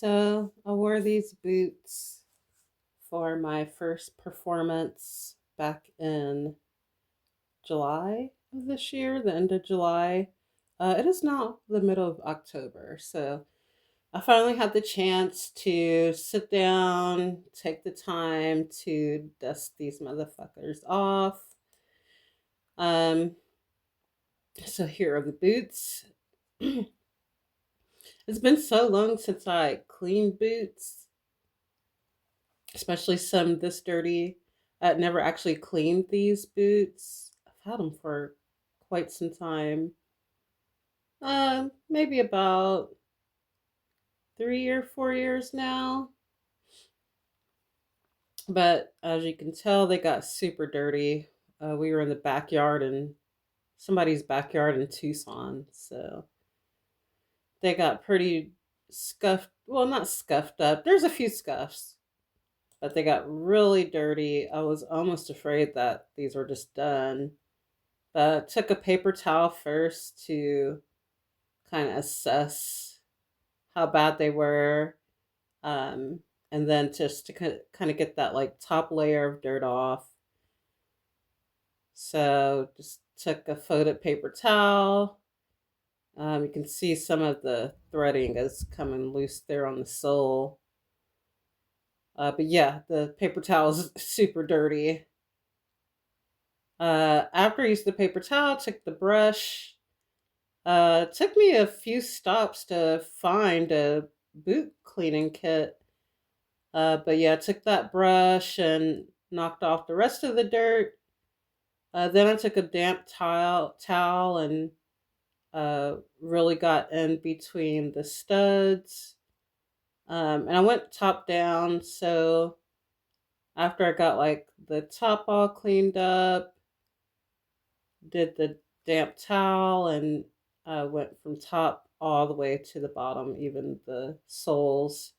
So I wore these boots for my first performance back in July of this year, the end of July. It is now the middle of October, so I finally had the chance to sit down, take the time to dust these motherfuckers off. Um, so here are the boots. It's been so long since I cleaned boots, especially some this dirty. I never actually cleaned these boots. I've had them for quite some time. Maybe about 3 or 4 years now. But as you can tell, they got super dirty. We were in the backyard in somebody's backyard in Tucson, so they got pretty scuffed. Well, not scuffed up. There's a few scuffs, but they got really dirty. I was almost afraid that these were just done. But took a paper towel first to kind of assess how bad they were, um, and then just to kind of get that like top layer of dirt off. So just took a folded paper towel. You can see some of the threading is coming loose there on the sole. But yeah, the paper towel is super dirty. After I used the paper towel, took the brush. It took me a few stops to find a boot cleaning kit. But yeah, I took that brush and knocked off the rest of the dirt. Then I took a damp towel and really got in between the studs. And I went top down. So after I got like the top all cleaned up, did the damp towel and went from top all the way to the bottom, even the soles.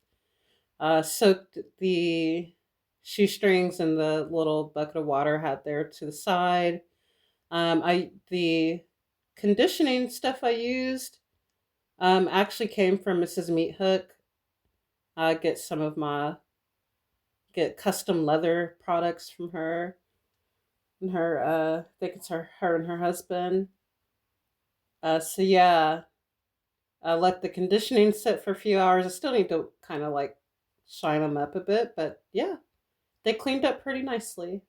Soaked the shoestrings in the little bucket of water I had there to the side. I the conditioning stuff I used actually came from Mrs. Meathook. I get custom leather products from her and her. I think it's her and her husband. So yeah, I let the conditioning sit for a few hours. I still need to kind of like shine them up a bit, but yeah, they cleaned up pretty nicely.